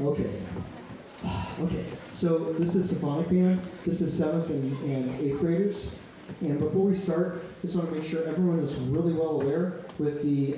Okay. Okay, so this is Symphonic Band. This is 7th and 8th graders. And before we start, just want to make sure everyone is really well aware with the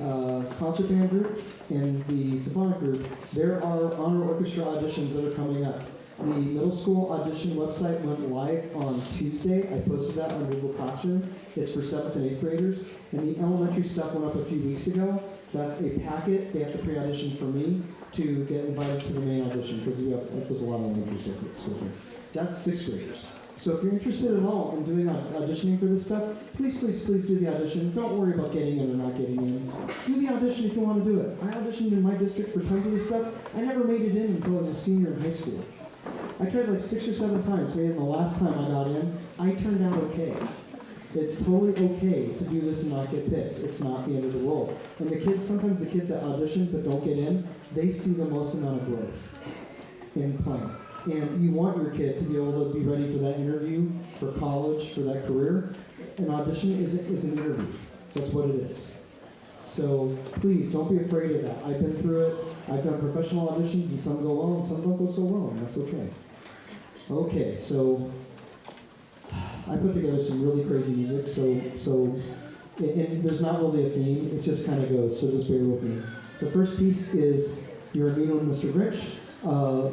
concert band group and the symphonic group, there are honor orchestra auditions that are coming up. The middle school audition website went live on Tuesday. I posted that on Google Classroom. It's for 7th and 8th graders. And the elementary stuff went up a few weeks ago. That's a packet. They have to pre-audition for me to get invited to the main audition because there's a lot of elementary school kids. That's 6th graders. So if you're interested at all in doing auditioning for this stuff, please do the audition. Don't worry about getting in or not getting in. Do the audition if you want to do it. I auditioned in my district for tons of this stuff. I never made it in until I was a senior in high school. I tried like 6 or 7 times, and the last time I got in, I turned out okay. It's totally okay to do this and not get picked. It's not the end of the world. And sometimes the kids that audition but don't get in, they see the most amount of growth in playing. And you want your kid to be able to be ready for that interview, for college, for that career. An audition is an interview. That's what it is. So please, don't be afraid of that. I've been through it. I've done professional auditions, and some go well, and some don't go so well, and that's okay. Okay, so I put together some really crazy music, and there's not really a theme, it just kind of goes, so just bear with me. The first piece is You're a Mean One, Mr. Grinch,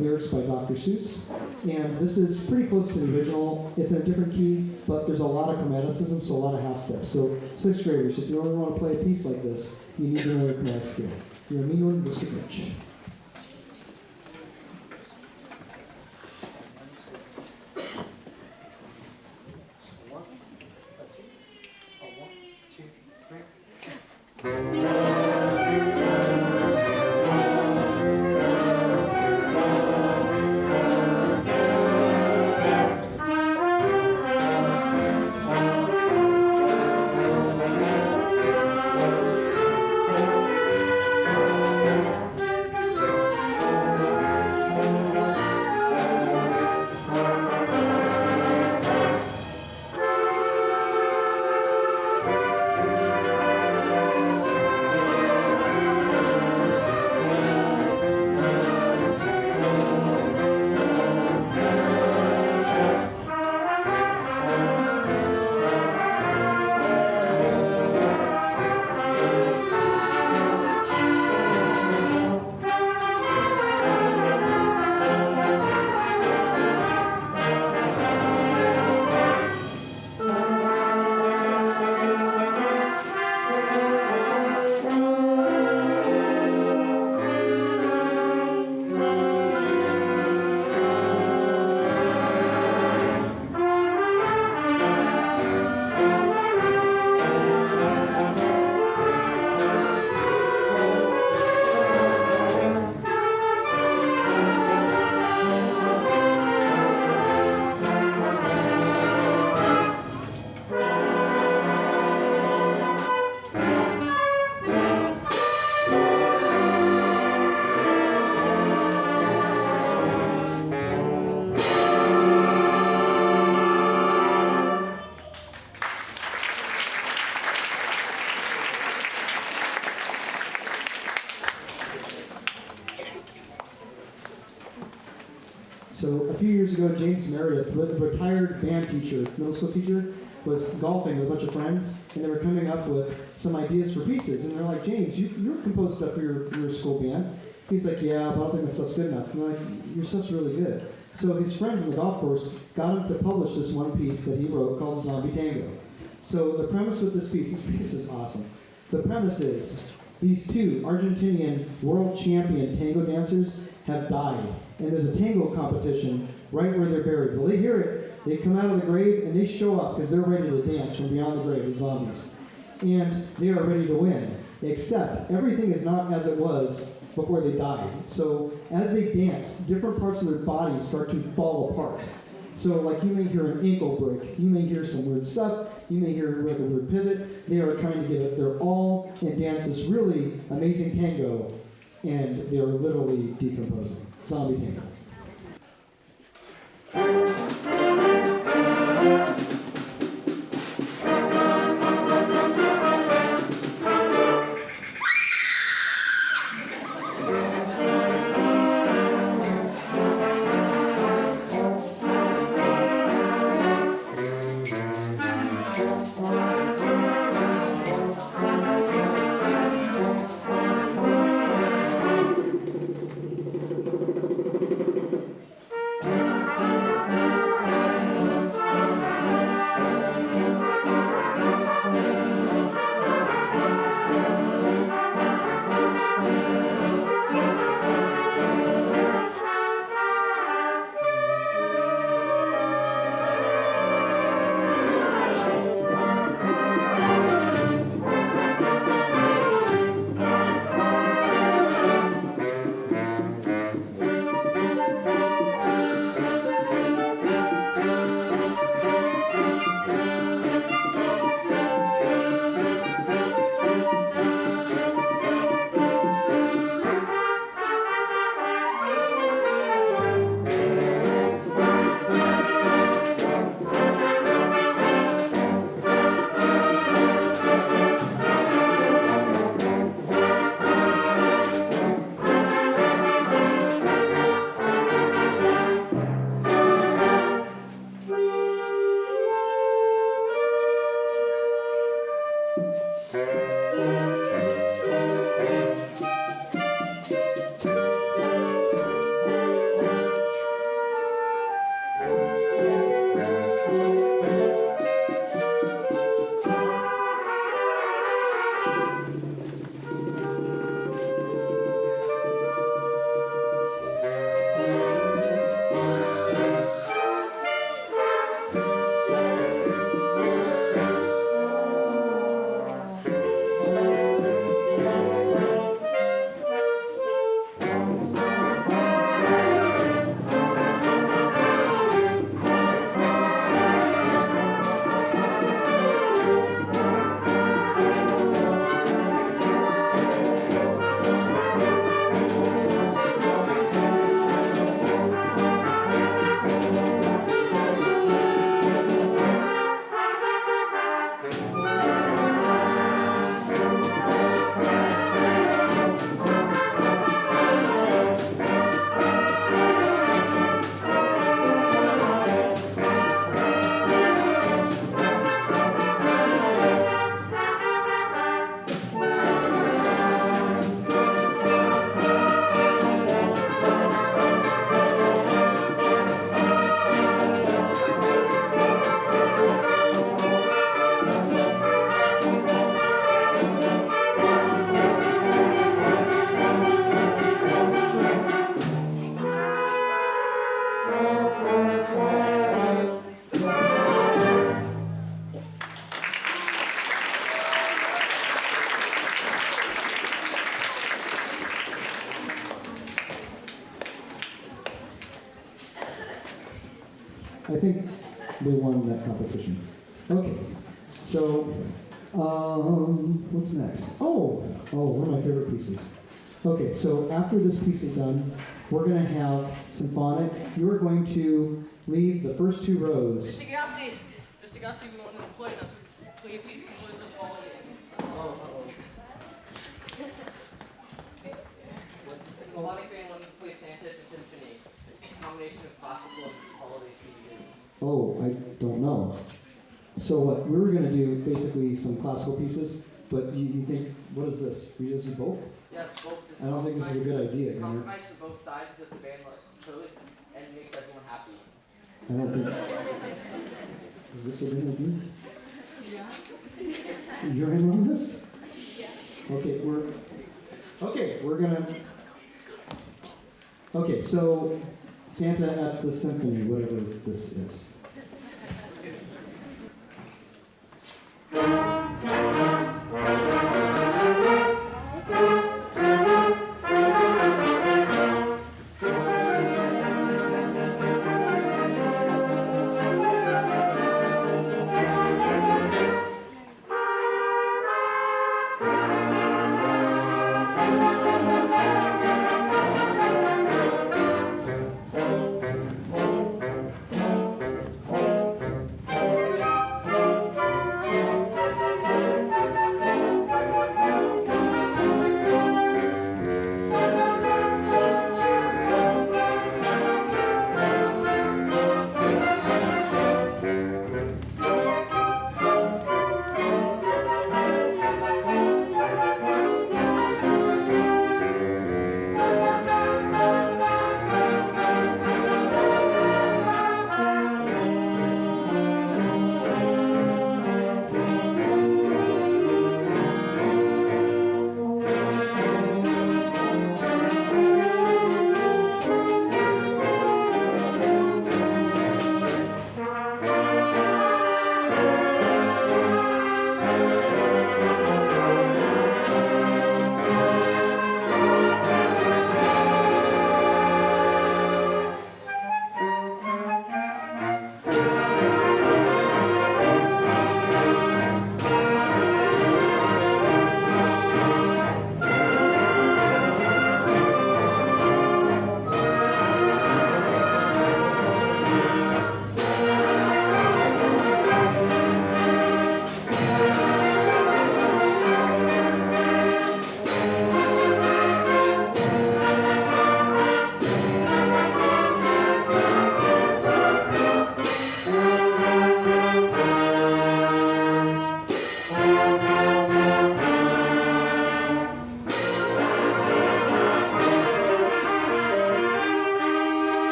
lyrics by Dr. Seuss, and this is pretty close to the original. It's in a different key, but there's a lot of chromaticism, so a lot of half steps. So 6th graders, if you really want to play a piece like this, you need to know your chromatic scale. You're a Mean One, Mr. Grinch. So a few years ago, James Meredith, a retired band teacher, middle school teacher, was golfing with a bunch of friends, and they were coming up with some ideas for pieces. And they're like, James, you composed stuff for your school band. He's like, yeah, but I don't think my stuff's good enough. And they're like, your stuff's really good. So his friends on the golf course got him to publish this one piece that he wrote called Zombie Tango. So the premise with this piece is awesome. The premise is these two Argentinian world champion tango dancers have died. And there's a tango competition right where they're buried. Well, they hear it, they come out of the grave, and they show up because they're ready to dance from beyond the grave as zombies. And they are ready to win, except everything is not as it was before they died. So as they dance, different parts of their bodies start to fall apart. So like you may hear an ankle break, you may hear some weird stuff, you may hear like a weird pivot. They are trying to give it their all and dance this really amazing tango, and they are literally decomposing. Zombie tango. I think they won that competition. Okay, so what's next? Oh, one of my favorite pieces. Okay, so after this piece is done, we're going to have Symphonic. You are going to leave the first 2 rows. Mr. Gassi, we want to play a piece composed of all a lot of fans want to play Santa at the Symphony. It's a combination of classical and holiday pieces. Oh, I don't know. So what we were going to do basically some classical pieces, but you think, what is this? This is both? Yeah, it's both. I don't think this is a good idea. It's a compromise for both sides that the band chose and makes everyone happy. I don't think. Is this a good idea? Yeah. You're in on this? Yeah. We're gonna. Okay, so Santa at the Symphony, whatever this is.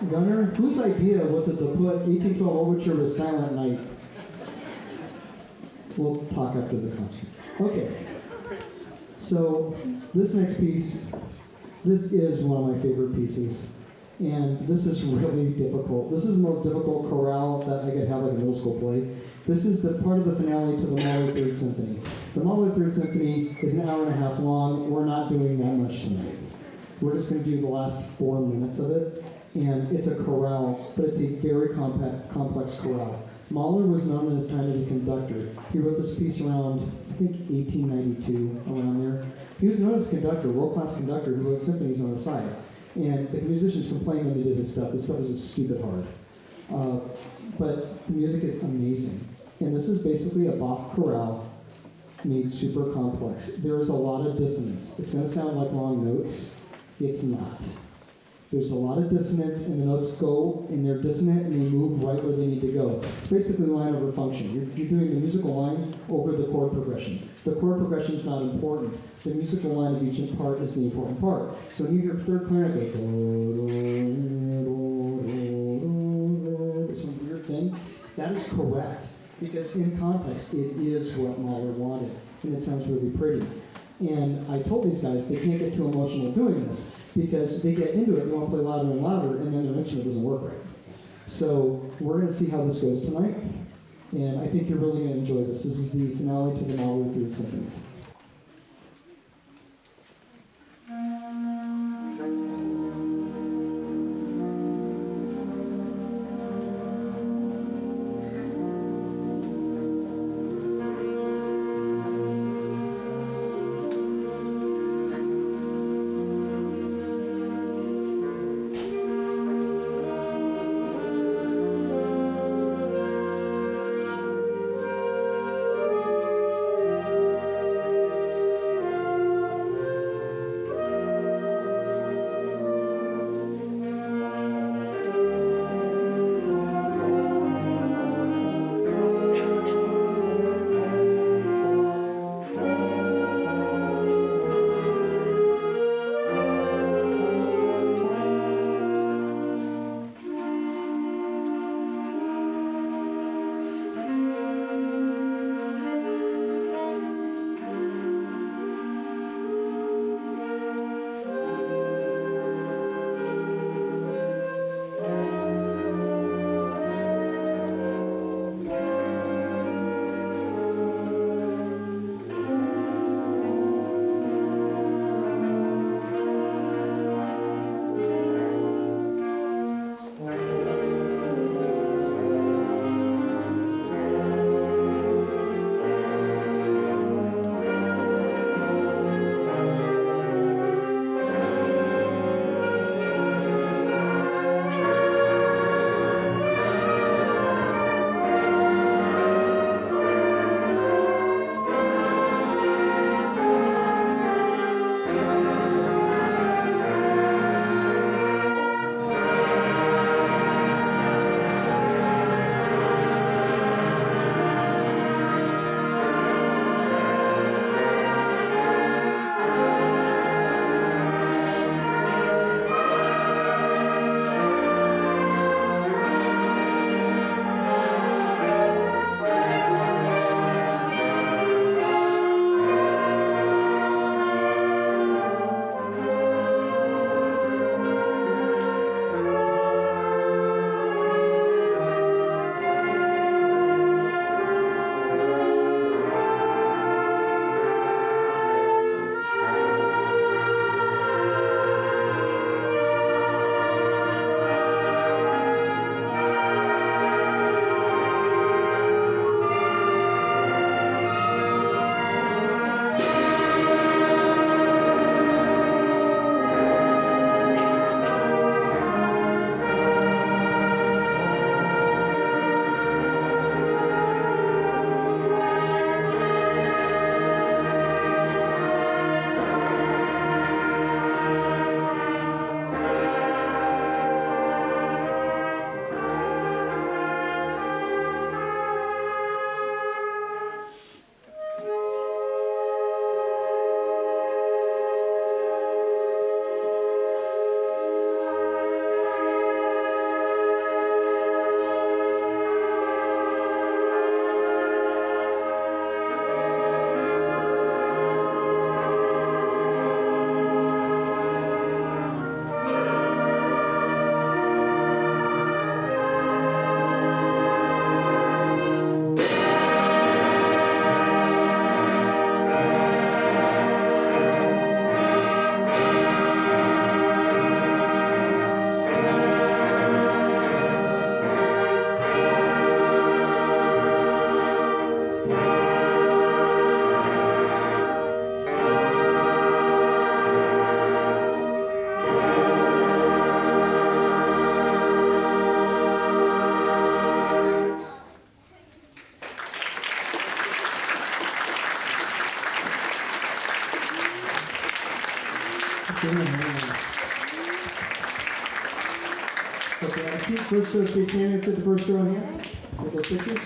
Gunnar, whose idea was it to put 1812 Overture with Silent Night? We'll talk after the concert. Okay. So this next piece, this is one of my favorite pieces. And this is really difficult. This is the most difficult chorale that I could have like a middle school play. This is the part of the finale to the Mahler Third Symphony. The Mahler Third Symphony is an hour and a half long. We're not doing that much tonight. We're just going to do the last 4 minutes of it. And it's a chorale, but it's a very complex chorale. Mahler was known in his time as a conductor. He wrote this piece around, I think, 1892, around there. He was known as a conductor, world-class conductor, who wrote symphonies on the side. And the musicians complained when he did his stuff. This stuff was just stupid hard. But the music is amazing. And this is basically a Bach chorale made super complex. There is a lot of dissonance. It's going to sound like long notes. It's not. There's a lot of dissonance, and the notes go, and they're dissonant, and they move right where they need to go. It's basically line over function. You're doing the musical line over the chord progression. The chord progression is not important. The musical line of each part is the important part. So when you hear third clarinet go, some weird thing, that is correct. Because in context, it is what Mahler wanted, and it sounds really pretty. And I told these guys they can't get too emotional doing this, because they get into it, they want to play louder and louder, and then their instrument doesn't work right. So we're going to see how this goes tonight, and I think you're really going to enjoy this. This is the finale to the Mahler 3 Symphony. Okay, I see first row, stay standing to the first row hand with those pictures.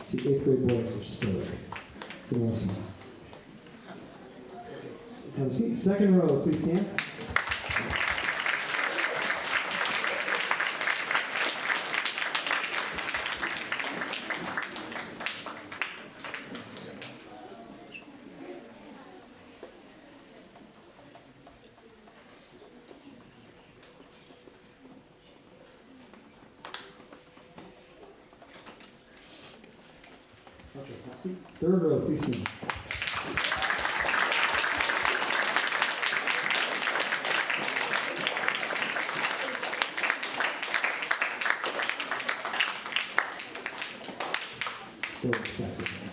See, 8th grade boys are stoic. Good lesson. Have a seat. Second row, please stand. Third row, please stand. Still saxophone.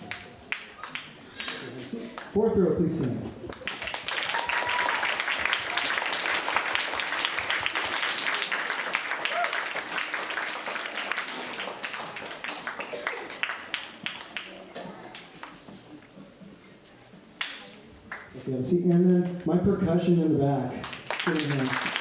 Fourth row, please stand. Okay, have a seat, and then my percussion in the back. Give me a hand.